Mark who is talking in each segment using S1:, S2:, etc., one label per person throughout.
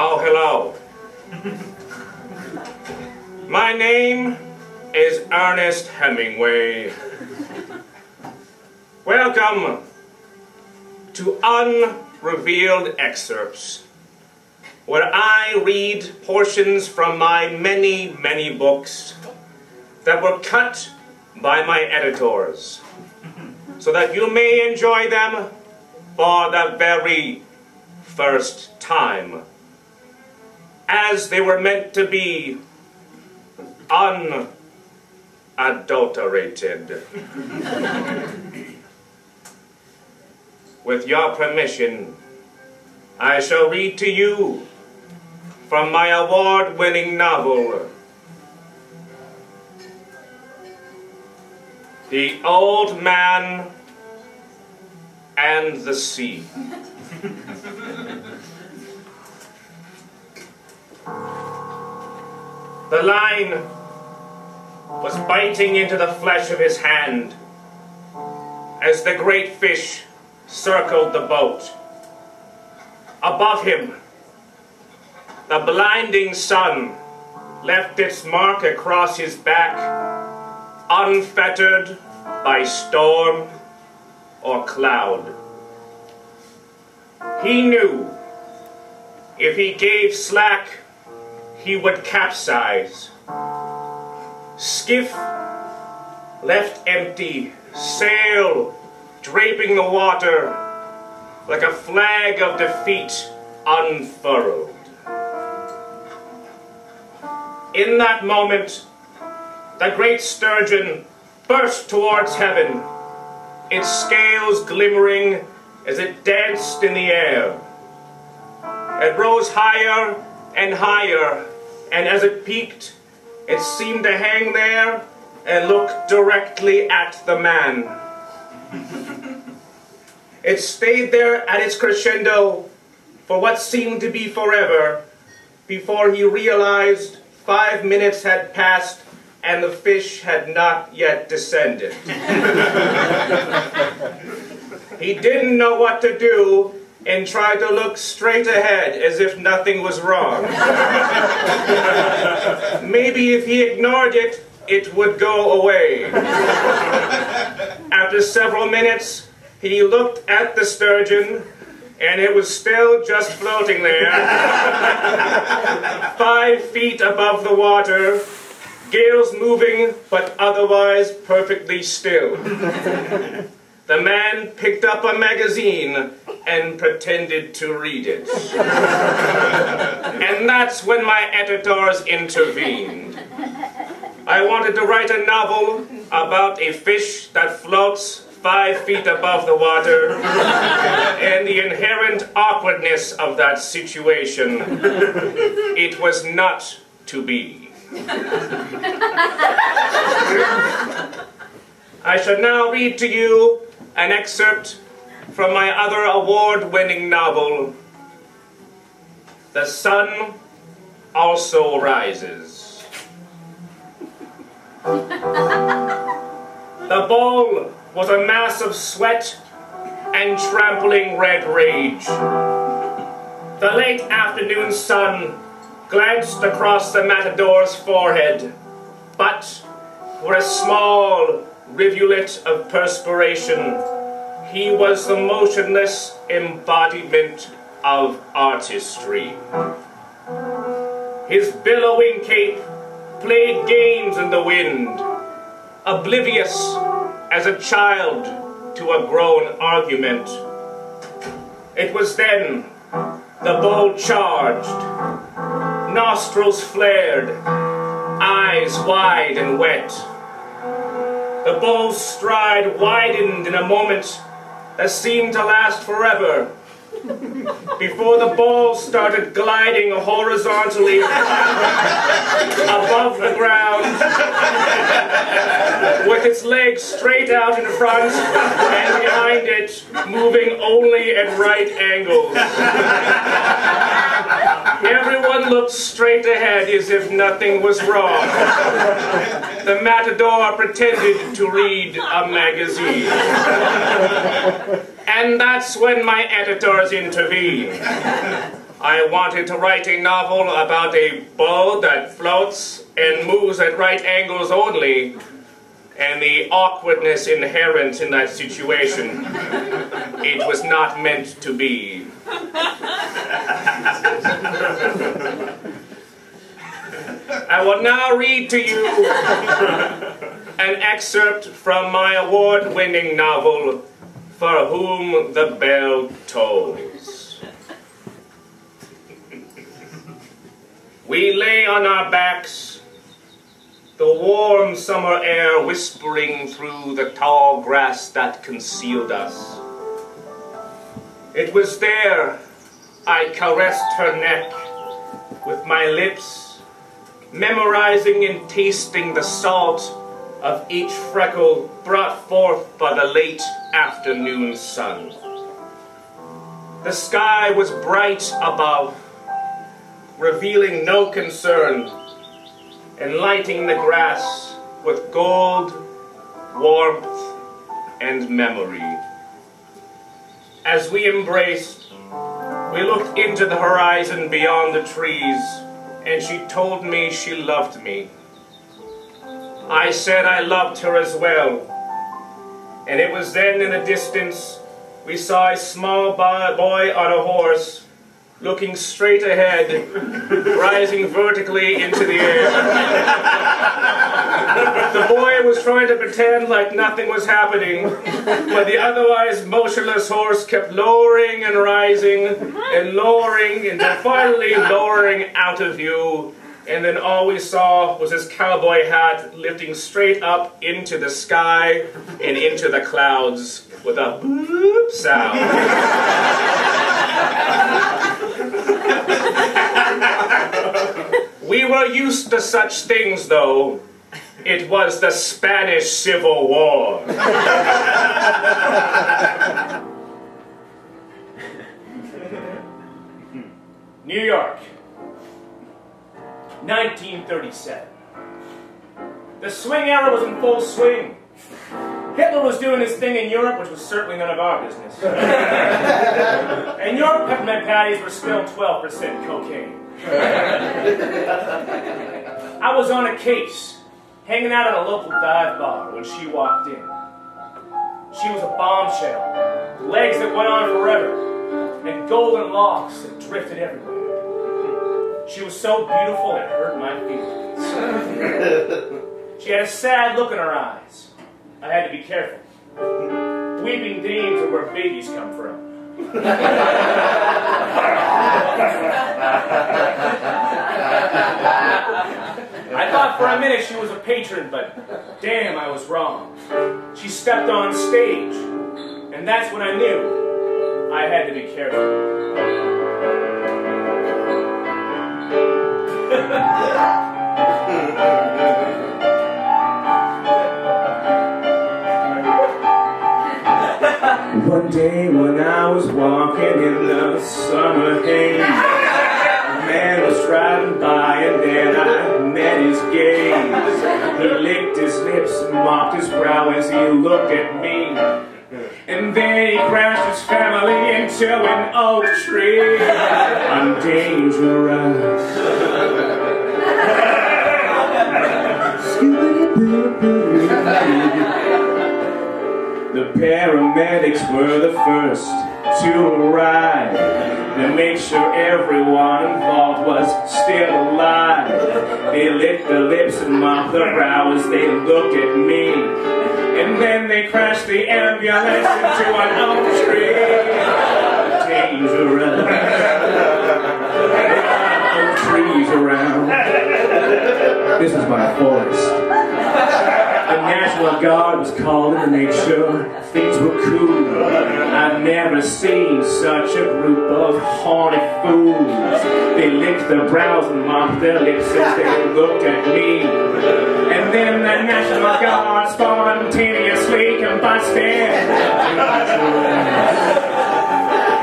S1: Oh, hello. My name is Ernest Hemingway. Welcome to Unrevealed Excerpts, where I read portions from my many, many books that were cut by my editors, so that you may enjoy them for the very first time, as they were meant to be, unadulterated. With your permission, I shall read to you from my award-winning novel, The Old Man and the Sea. The line was biting into the flesh of his hand as the great fish circled the boat. Above him, the blinding sun left its mark across his back, unfettered by storm or cloud. He knew if he gave slack, he would capsize. Skiff left empty, sail draping the water like a flag of defeat unfurled. In that moment, the great sturgeon burst towards heaven, its scales glimmering as it danced in the air. It rose higher and higher, and as it peaked, it seemed to hang there and look directly at the man. It stayed there at its crescendo for what seemed to be forever, before he realized 5 minutes had passed and the fish had not yet descended. He didn't know what to do and tried to look straight ahead as if nothing was wrong. Maybe if he ignored it, it would go away. After several minutes, he looked at the sturgeon, and it was still just floating there, 5 feet above the water, gales moving, but otherwise perfectly still. The man picked up a magazine and pretended to read it. And that's when my editors intervened. I wanted to write a novel about a fish that floats 5 feet above the water, and the inherent awkwardness of that situation. It was not to be. I shall now read to you an excerpt from my other award-winning novel, The Sun Also Rises. The bowl was a mass of sweat and trampling red rage. The late afternoon sun glanced across the matador's forehead, but for a small rivulet of perspiration, he was the motionless embodiment of artistry. His billowing cape played games in the wind, oblivious as a child to a grown argument. It was then the bowl charged, nostrils flared, eyes wide and wet. The bowl's stride widened in a moment that seemed to last forever, before the ball started gliding horizontally above the ground, with its legs straight out in front and behind it, moving only at right angles. Everyone looked straight ahead as if nothing was wrong. The matador pretended to read a magazine. And that's when my editors intervened. I wanted to write a novel about a boat that floats and moves at right angles only, and the awkwardness inherent in that situation. It was not meant to be. I will now read to you an excerpt from my award-winning novel, For Whom the Bell Tolls. We lay on our backs, the warm summer air whispering through the tall grass that concealed us. It was there I caressed her neck with my lips, memorizing and tasting the salt of each freckle brought forth by the late afternoon sun. The sky was bright above, revealing no concern, and lighting the grass with gold, warmth, and memory. As we embraced, we looked into the horizon beyond the trees, and she told me she loved me. I said I loved her as well, and it was then in the distance we saw a small boy on a horse, looking straight ahead, rising vertically into the air. The boy was trying to pretend like nothing was happening, but the otherwise motionless horse kept lowering and rising, and lowering, and then finally lowering out of view, and then all we saw was his cowboy hat lifting straight up into the sky and into the clouds with a boop sound. We were used to such things, though. It was the Spanish Civil War.
S2: New York, 1937. The swing era was in full swing. Hitler was doing his thing in Europe, which was certainly none of our business. And your peppermint patties were still 12% cocaine. I was on a case, hanging out at a local dive bar when she walked in. She was a bombshell, legs that went on forever, and golden locks that drifted everywhere. She was so beautiful it hurt my feelings. She had a sad look in her eyes. I had to be careful. Weeping dames are where babies come from. I thought for a minute she was a patron, but damn, I was wrong. She stepped on stage, and that's when I knew I had to be careful.
S1: One day when I was walking in the summer haze, a man was driving by and then I met his gaze. He licked his lips and mopped his brow as he looked at me. And then he crashed his family into an oak tree. I'm dangerous. The paramedics were the first to arrive to make sure everyone involved was still alive. They licked their lips and mopped their brow as they looked at me. And then they crashed the ambulance into an oak tree. Dangerous. Oak trees around. This is my forest. The National Guard was called in to make sure things were cool. I've never seen such a group of horny fools. They licked their brows and mopped their lips as they looked at me. And then the National Guard spontaneously combusted.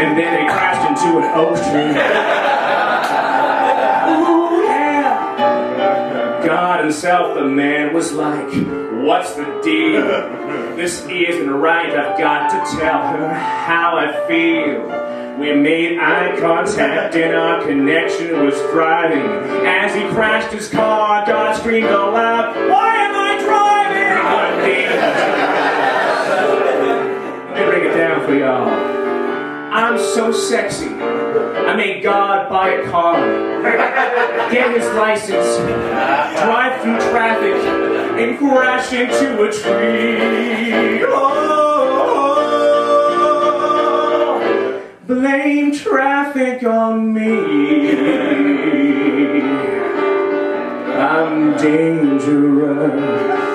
S1: And then they crashed into an oak tree. Ooh, yeah. God himself, the man, was like, what's the deal? This isn't right, I've got to tell her how I feel.
S2: We made eye contact and our connection was thriving. As he crashed his car, God screamed aloud, "Why am I driving?" Let me break it down for y'all. I'm so sexy, I made God buy a car, get his license, drive through traffic, and crash into a tree. Oh, blame traffic on me. I'm dangerous.